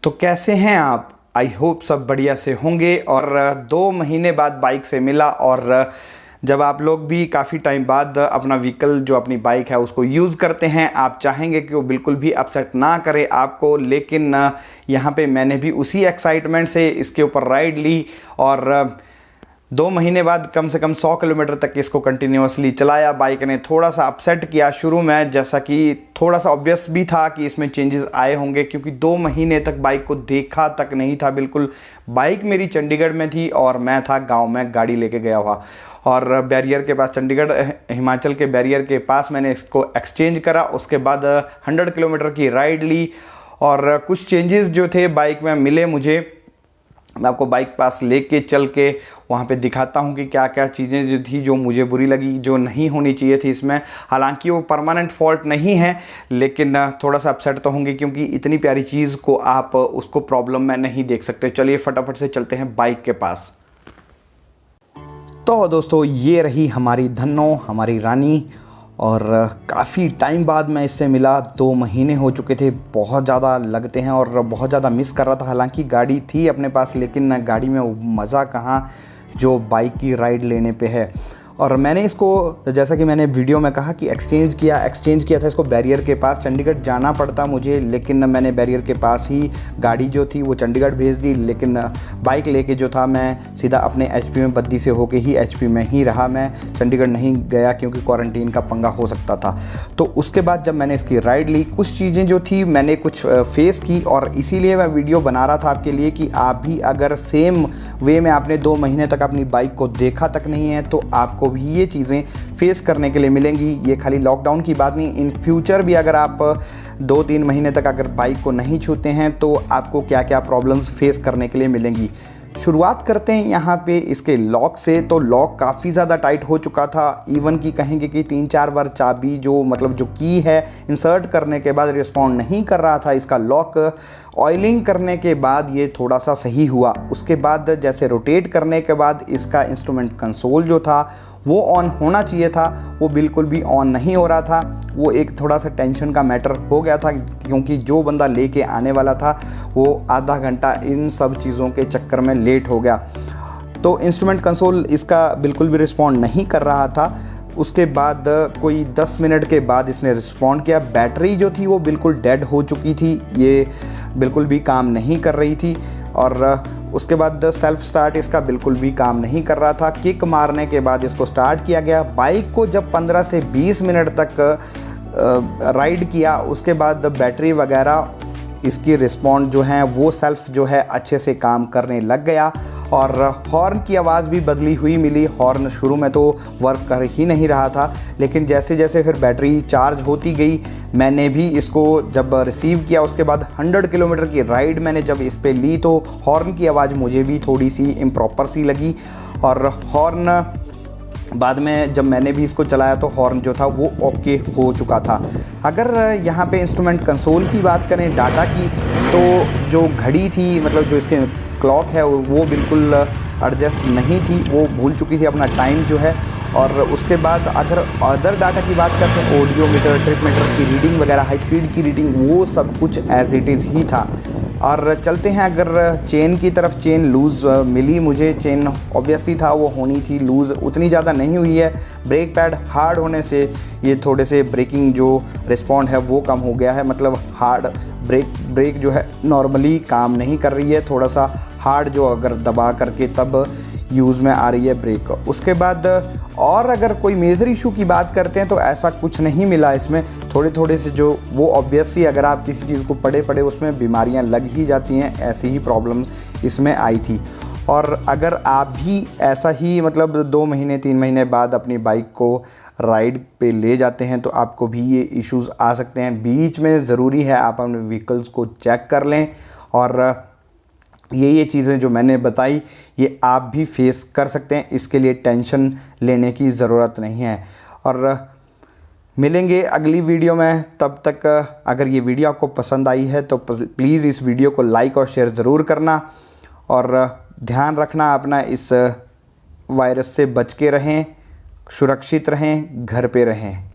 तो कैसे हैं आप? आई होप सब बढ़िया से होंगे। और 2 महीने बाद बाइक से मिला, और जब आप लोग भी काफ़ी टाइम बाद अपना व्हीकल जो अपनी बाइक है उसको यूज़ करते हैं, आप चाहेंगे कि वो बिल्कुल भी अपसेट ना करे आपको। लेकिन यहाँ पे मैंने भी उसी एक्साइटमेंट से इसके ऊपर राइड ली और 2 महीने बाद कम से कम 100 किलोमीटर तक इसको कंटिन्यूसली चलाया। बाइक ने थोड़ा सा अपसेट किया शुरू में, जैसा कि थोड़ा सा ऑब्वियस भी था कि इसमें चेंजेस आए होंगे, क्योंकि 2 महीने तक बाइक को देखा तक नहीं था बिल्कुल। बाइक मेरी चंडीगढ़ में थी और मैं था गांव में गाड़ी लेके गया हुआ, और बैरियर के पास, चंडीगढ़ हिमाचल के बैरियर के पास मैंने इसको एक्सचेंज करा। उसके बाद 100 किलोमीटर की राइड ली और कुछ चेंजेस जो थे बाइक में मिले मुझे। मैं आपको बाइक पास लेके चल के वहाँ पे दिखाता हूँ कि क्या क्या चीज़ें जो थी जो मुझे बुरी लगी, जो नहीं होनी चाहिए थी इसमें। हालांकि वो परमानेंट फॉल्ट नहीं है, लेकिन थोड़ा सा अपसेट तो होंगे, क्योंकि इतनी प्यारी चीज़ को आप उसको प्रॉब्लम में नहीं देख सकते। चलिए फटाफट से चलते हैं बाइक के पास। तो दोस्तों, ये रही हमारी धन्नो, हमारी रानी, और काफ़ी टाइम बाद मैं इससे मिला। 2 महीने हो चुके थे, बहुत ज़्यादा लगते हैं और बहुत ज़्यादा मिस कर रहा था। हालांकि गाड़ी थी अपने पास, लेकिन गाड़ी में मज़ा कहाँ जो बाइक की राइड लेने पे है। और मैंने इसको, जैसा कि मैंने वीडियो में कहा कि एक्सचेंज किया था इसको बैरियर के पास। चंडीगढ़ जाना पड़ता मुझे, लेकिन मैंने बैरियर के पास ही गाड़ी जो थी वो चंडीगढ़ भेज दी। लेकिन बाइक लेके जो था मैं सीधा अपने एचपी में, बद्दी से होके ही एचपी में ही रहा। मैं चंडीगढ़ नहीं गया क्योंकि क्वारंटीन का पंगा हो सकता था। तो उसके बाद जब मैंने इसकी राइड ली, कुछ चीज़ें जो थी मैंने कुछ फेस की, और इसीलिए मैं वीडियो बना रहा था आपके लिए कि आप भी अगर सेम वे में आपने 2 महीने तक अपनी बाइक को देखा तक नहीं है, तो आपको भी ये चीज़ें फेस करने के लिए मिलेंगी। ये खाली लॉकडाउन की बात नहीं, इन फ्यूचर भी अगर आप 2-3 महीने तक अगर बाइक को नहीं छूते हैं तो आपको क्या क्या प्रॉब्लम्स फेस करने के लिए मिलेंगी। शुरुआत करते हैं यहाँ पे इसके लॉक से। तो लॉक काफ़ी ज़्यादा टाइट हो चुका था, इवन कि कहेंगे कि 3-4 बार चाबी जो की है इंसर्ट करने के बाद रिस्पॉन्ड नहीं कर रहा था इसका लॉक। ऑयलिंग करने के बाद ये थोड़ा सा सही हुआ। उसके बाद जैसे रोटेट करने के बाद इसका इंस्ट्रूमेंट कंसोल जो था वो ऑन होना चाहिए था, वो बिल्कुल भी ऑन नहीं हो रहा था। वो एक थोड़ा सा टेंशन का मैटर हो गया था, क्योंकि जो बंदा लेके आने वाला था वो आधा घंटा इन सब चीज़ों के चक्कर में लेट हो गया। तो इंस्ट्रूमेंट कंसोल इसका बिल्कुल भी रिस्पॉन्ड नहीं कर रहा था। उसके बाद कोई 10 मिनट के बाद इसने रिस्पॉन्ड किया। बैटरी जो थी वो बिल्कुल डेड हो चुकी थी, ये बिल्कुल भी काम नहीं कर रही थी। और उसके बाद सेल्फ स्टार्ट इसका बिल्कुल भी काम नहीं कर रहा था। किक मारने के बाद इसको स्टार्ट किया गया। बाइक को जब 15 से 20 मिनट तक राइड किया, उसके बाद बैटरी वगैरह इसकी रिस्पॉन्ड जो है वो सेल्फ जो है अच्छे से काम करने लग गया। और हॉर्न की आवाज़ भी बदली हुई मिली। हॉर्न शुरू में तो वर्क कर ही नहीं रहा था, लेकिन जैसे जैसे फिर बैटरी चार्ज होती गई, मैंने भी इसको जब रिसीव किया, उसके बाद 100 किलोमीटर की राइड मैंने जब इस पे ली, तो हॉर्न की आवाज़ मुझे भी थोड़ी सी इम्प्रॉपर सी लगी। और हॉर्न बाद में जब मैंने भी इसको चलाया तो हॉर्न जो था वो ओके हो चुका था। अगर यहाँ पे इंस्ट्रूमेंट कंसोल की बात करें, डाटा की, तो जो घड़ी थी, मतलब जो इसके क्लॉक है वो बिल्कुल एडजस्ट नहीं थी, वो भूल चुकी थी अपना टाइम जो है। और उसके बाद अगर अदर डाटा की बात करते हैं, ऑडियो मीटर, ट्रिप मीटर की रीडिंग वगैरह, हाई स्पीड की रीडिंग, वो सब कुछ एज इट इज़ ही था। और चलते हैं अगर चेन की तरफ, चेन लूज़ मिली मुझे। चेन ऑब्वियसली था वो होनी थी लूज़, उतनी ज़्यादा नहीं हुई है। ब्रेक पैड हार्ड होने से ये थोड़े से ब्रेकिंग जो रिस्पॉन्ड है वो कम हो गया है। मतलब हार्ड ब्रेक जो है नॉर्मली काम नहीं कर रही है, थोड़ा सा हार्ड जो अगर दबा करके तब यूज़ में आ रही है ब्रेक। उसके बाद और अगर कोई मेजर इशू की बात करते हैं तो ऐसा कुछ नहीं मिला इसमें। थोड़े से जो वो ऑब्वियसली अगर आप किसी चीज़ को पड़े उसमें बीमारियां लग ही जाती हैं, ऐसी ही प्रॉब्लम्स इसमें आई थी। और अगर आप भी ऐसा ही 2 महीने 3 महीने बाद अपनी बाइक को राइड पे ले जाते हैं तो आपको भी ये इश्यूज़ आ सकते हैं। बीच में ज़रूरी है आप अपने व्हीकल्स को चेक कर लें, और ये चीज़ें जो मैंने बताई ये आप भी फेस कर सकते हैं। इसके लिए टेंशन लेने की ज़रूरत नहीं है। और मिलेंगे अगली वीडियो में, तब तक अगर ये वीडियो आपको पसंद आई है तो प्लीज़ इस वीडियो को लाइक और शेयर ज़रूर करना। और ध्यान रखना अपना, इस वायरस से बच के रहें, सुरक्षित रहें, घर पे रहें।